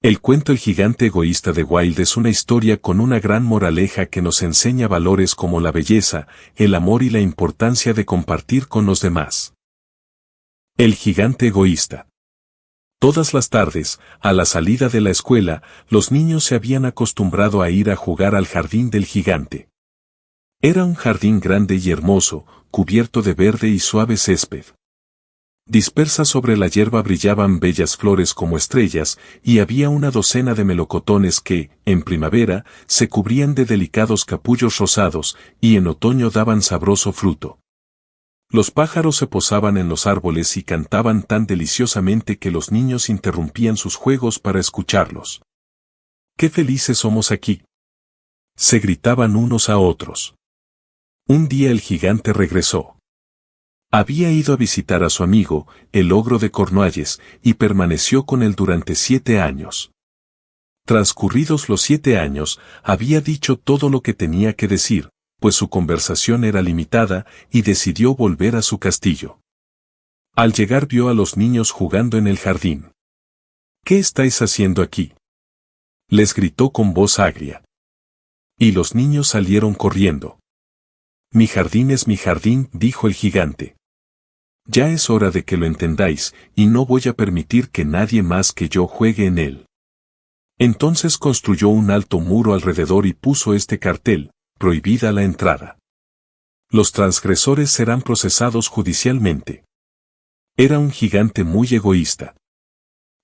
El cuento El gigante egoísta de Wilde es una historia con una gran moraleja que nos enseña valores como la belleza, el amor y la importancia de compartir con los demás. El gigante egoísta. Todas las tardes, a la salida de la escuela, los niños se habían acostumbrado a ir a jugar al jardín del gigante. Era un jardín grande y hermoso, cubierto de verde y suave césped. Dispersas sobre la hierba brillaban bellas flores como estrellas, y había una docena de melocotones que, en primavera, se cubrían de delicados capullos rosados, y en otoño daban sabroso fruto. Los pájaros se posaban en los árboles y cantaban tan deliciosamente que los niños interrumpían sus juegos para escucharlos. ¡Qué felices somos aquí!, se gritaban unos a otros. Un día el gigante regresó. Había ido a visitar a su amigo, el ogro de Cornualles, y permaneció con él durante 7 años. Transcurridos los 7 años, había dicho todo lo que tenía que decir, pues su conversación era limitada, y decidió volver a su castillo. Al llegar vio a los niños jugando en el jardín. ¿Qué estáis haciendo aquí?, les gritó con voz agria. Y los niños salieron corriendo. Mi jardín es mi jardín, dijo el gigante. Ya es hora de que lo entendáis, y no voy a permitir que nadie más que yo juegue en él. Entonces construyó un alto muro alrededor y puso este cartel: prohibida la entrada. Los transgresores serán procesados judicialmente. Era un gigante muy egoísta.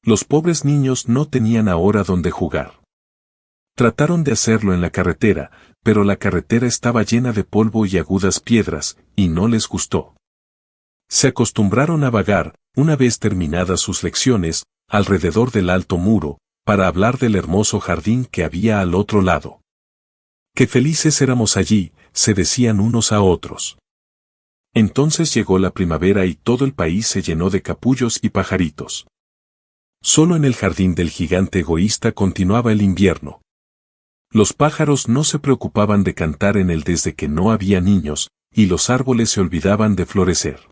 Los pobres niños no tenían ahora dónde jugar. Trataron de hacerlo en la carretera, pero la carretera estaba llena de polvo y agudas piedras, y no les gustó. Se acostumbraron a vagar, una vez terminadas sus lecciones, alrededor del alto muro, para hablar del hermoso jardín que había al otro lado. ¡Qué felices éramos allí!, se decían unos a otros. Entonces llegó la primavera y todo el país se llenó de capullos y pajaritos. Solo en el jardín del gigante egoísta continuaba el invierno. Los pájaros no se preocupaban de cantar en él desde que no había niños, y los árboles se olvidaban de florecer.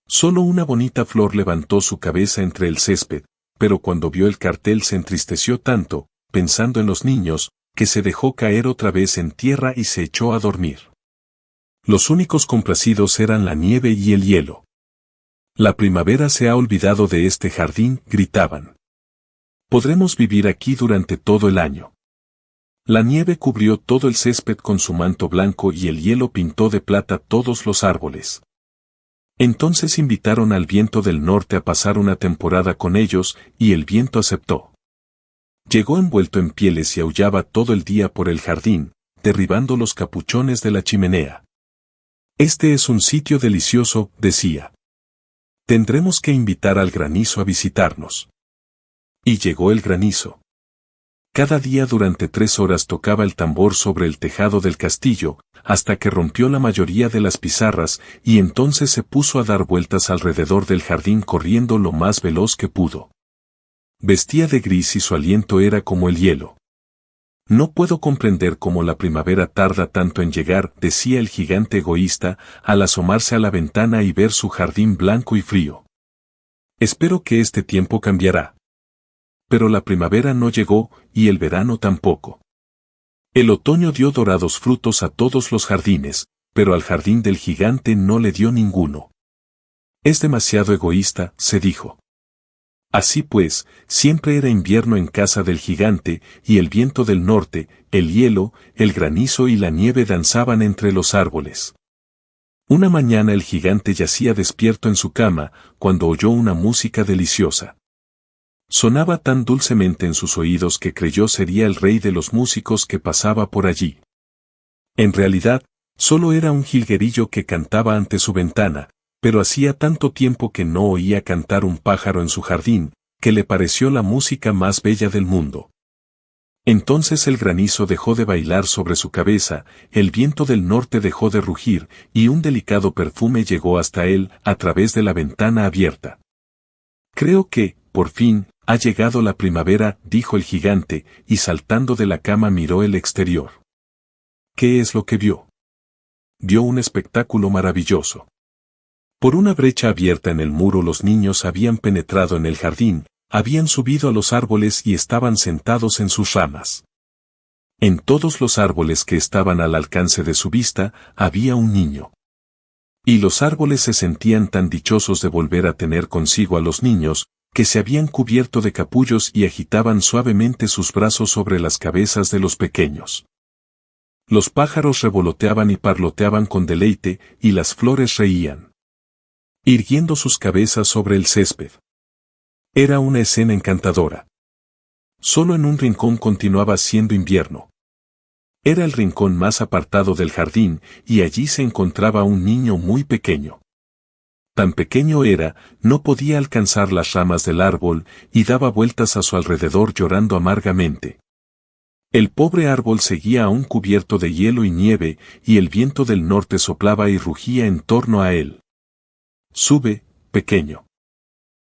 Solo una bonita flor levantó su cabeza entre el césped, pero cuando vio el cartel se entristeció tanto, pensando en los niños, que se dejó caer otra vez en tierra y se echó a dormir. Los únicos complacidos eran la nieve y el hielo. La primavera se ha olvidado de este jardín, gritaban. Podremos vivir aquí durante todo el año. La nieve cubrió todo el césped con su manto blanco y el hielo pintó de plata todos los árboles. Entonces invitaron al viento del norte a pasar una temporada con ellos, y el viento aceptó. Llegó envuelto en pieles y aullaba todo el día por el jardín, derribando los capuchones de la chimenea. Este es un sitio delicioso, decía. Tendremos que invitar al granizo a visitarnos. Y llegó el granizo. Cada día durante 3 horas tocaba el tambor sobre el tejado del castillo, hasta que rompió la mayoría de las pizarras, y entonces se puso a dar vueltas alrededor del jardín corriendo lo más veloz que pudo. Vestía de gris y su aliento era como el hielo. No puedo comprender cómo la primavera tarda tanto en llegar, decía el gigante egoísta, al asomarse a la ventana y ver su jardín blanco y frío. Espero que este tiempo cambiará. Pero la primavera no llegó, y el verano tampoco. El otoño dio dorados frutos a todos los jardines, pero al jardín del gigante no le dio ninguno. Es demasiado egoísta, se dijo. Así pues, siempre era invierno en casa del gigante, y el viento del norte, el hielo, el granizo y la nieve danzaban entre los árboles. Una mañana el gigante yacía despierto en su cama, cuando oyó una música deliciosa. Sonaba tan dulcemente en sus oídos que creyó sería el rey de los músicos que pasaba por allí. En realidad, solo era un jilguerillo que cantaba ante su ventana, pero hacía tanto tiempo que no oía cantar un pájaro en su jardín, que le pareció la música más bella del mundo. Entonces el granizo dejó de bailar sobre su cabeza, el viento del norte dejó de rugir, y un delicado perfume llegó hasta él a través de la ventana abierta. Creo que, por fin, ha llegado la primavera, dijo el gigante, y saltando de la cama miró el exterior. ¿Qué es lo que vio? Vio un espectáculo maravilloso. Por una brecha abierta en el muro los niños habían penetrado en el jardín, Habían subido a los árboles y estaban sentados en sus ramas. En todos los árboles que estaban al alcance de su vista, había un niño. Y los árboles se sentían tan dichosos de volver a tener consigo a los niños, que se habían cubierto de capullos y agitaban suavemente sus brazos sobre las cabezas de los pequeños. Los pájaros revoloteaban y parloteaban con deleite, y las flores reían, irguiendo sus cabezas sobre el césped. Era una escena encantadora. Solo en un rincón continuaba siendo invierno. Era el rincón más apartado del jardín, y allí se encontraba un niño muy pequeño. Tan pequeño era, no podía alcanzar las ramas del árbol, y daba vueltas a su alrededor llorando amargamente. El pobre árbol seguía aún cubierto de hielo y nieve, y el viento del norte soplaba y rugía en torno a él. «Sube, pequeño»,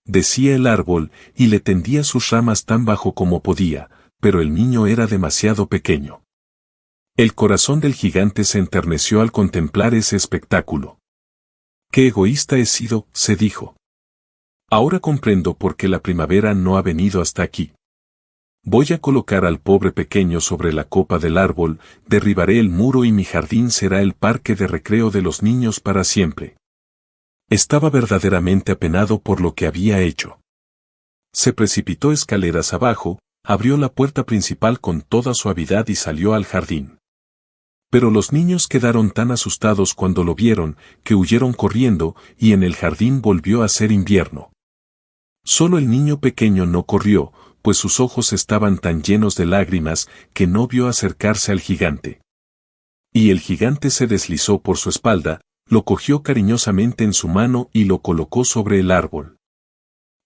decía el árbol, y le tendía sus ramas tan bajo como podía, pero el niño era demasiado pequeño. El corazón del gigante se enterneció al contemplar ese espectáculo. «Qué egoísta he sido», se dijo. «Ahora comprendo por qué la primavera no ha venido hasta aquí. Voy a colocar al pobre pequeño sobre la copa del árbol, derribaré el muro y mi jardín será el parque de recreo de los niños para siempre». Estaba verdaderamente apenado por lo que había hecho. Se precipitó escaleras abajo, abrió la puerta principal con toda suavidad y salió al jardín. Pero los niños quedaron tan asustados cuando lo vieron, que huyeron corriendo, y en el jardín volvió a ser invierno. Solo el niño pequeño no corrió, pues sus ojos estaban tan llenos de lágrimas, que no vio acercarse al gigante. Y el gigante se deslizó por su espalda, lo cogió cariñosamente en su mano y lo colocó sobre el árbol.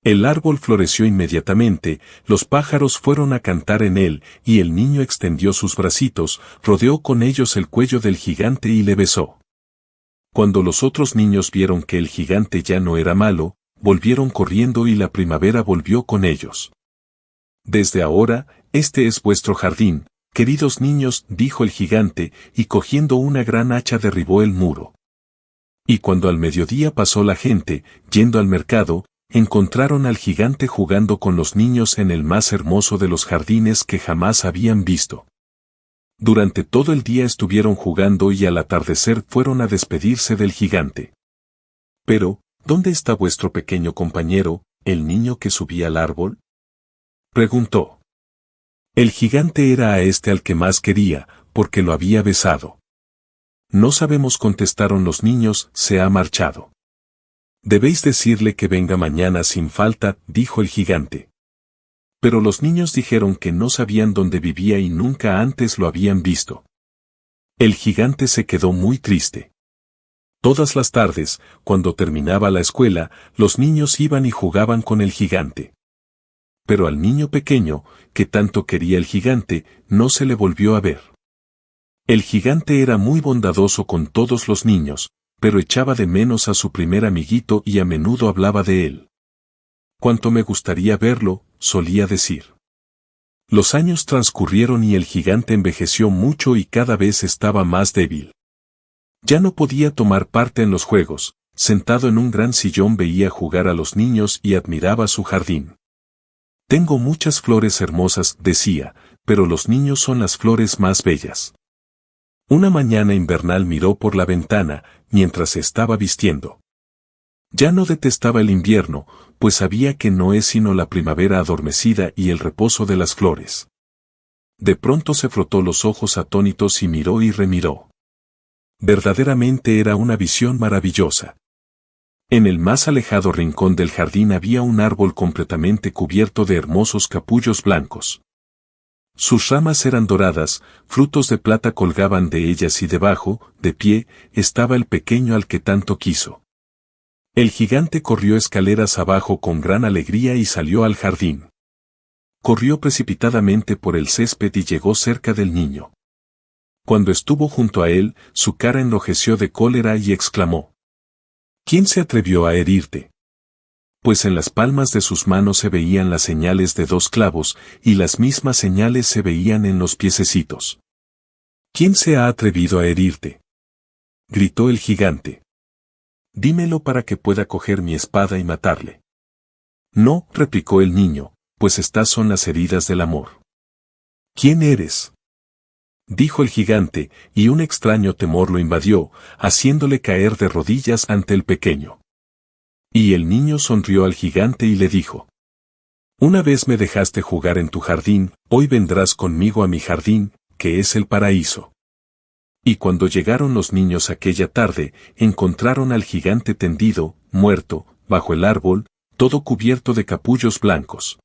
El árbol floreció inmediatamente, los pájaros fueron a cantar en él, y el niño extendió sus bracitos, rodeó con ellos el cuello del gigante y le besó. Cuando los otros niños vieron que el gigante ya no era malo, volvieron corriendo y la primavera volvió con ellos. «Desde ahora, este es vuestro jardín, queridos niños», dijo el gigante, y cogiendo una gran hacha derribó el muro. Y cuando al mediodía pasó la gente, yendo al mercado, encontraron al gigante jugando con los niños en el más hermoso de los jardines que jamás habían visto. Durante todo el día estuvieron jugando y al atardecer fueron a despedirse del gigante. «Pero, ¿dónde está vuestro pequeño compañero, el niño que subía al árbol?», preguntó. El gigante era a este al que más quería, porque lo había besado. «No sabemos», contestaron los niños, «se ha marchado». «Debéis decirle que venga mañana sin falta», dijo el gigante. Pero los niños dijeron que no sabían dónde vivía y nunca antes lo habían visto. El gigante se quedó muy triste. Todas las tardes, cuando terminaba la escuela, los niños iban y jugaban con el gigante. Pero al niño pequeño, que tanto quería el gigante, no se le volvió a ver. El gigante era muy bondadoso con todos los niños, pero echaba de menos a su primer amiguito y a menudo hablaba de él. «Cuánto me gustaría verlo», solía decir. Los años transcurrieron y el gigante envejeció mucho y cada vez estaba más débil. Ya no podía tomar parte en los juegos, sentado en un gran sillón veía jugar a los niños y admiraba su jardín. «Tengo muchas flores hermosas», decía, «pero los niños son las flores más bellas». Una mañana invernal miró por la ventana, mientras se estaba vistiendo. Ya no detestaba el invierno, pues sabía que no es sino la primavera adormecida y el reposo de las flores. De pronto se frotó los ojos atónitos y miró y remiró. Verdaderamente era una visión maravillosa. En el más alejado rincón del jardín había un árbol completamente cubierto de hermosos capullos blancos. Sus ramas eran doradas, frutos de plata colgaban de ellas y debajo, de pie, estaba el pequeño al que tanto quiso. El gigante corrió escaleras abajo con gran alegría y salió al jardín. Corrió precipitadamente por el césped y llegó cerca del niño. Cuando estuvo junto a él, su cara enrojeció de cólera y exclamó: «¿Quién se atrevió a herirte?». Pues en las palmas de sus manos se veían las señales de 2 clavos, y las mismas señales se veían en los piececitos. «¿Quién se ha atrevido a herirte?», gritó el gigante. «Dímelo para que pueda coger mi espada y matarle». No, replicó el niño, pues estas son las heridas del amor. ¿Quién eres? Dijo el gigante, y un extraño temor lo invadió, haciéndole caer de rodillas ante el pequeño. Y el niño sonrió al gigante y le dijo: Una vez me dejaste jugar en tu jardín, hoy vendrás conmigo a mi jardín, que es el paraíso. Y cuando llegaron los niños aquella tarde, encontraron al gigante tendido, muerto, bajo el árbol, todo cubierto de capullos blancos.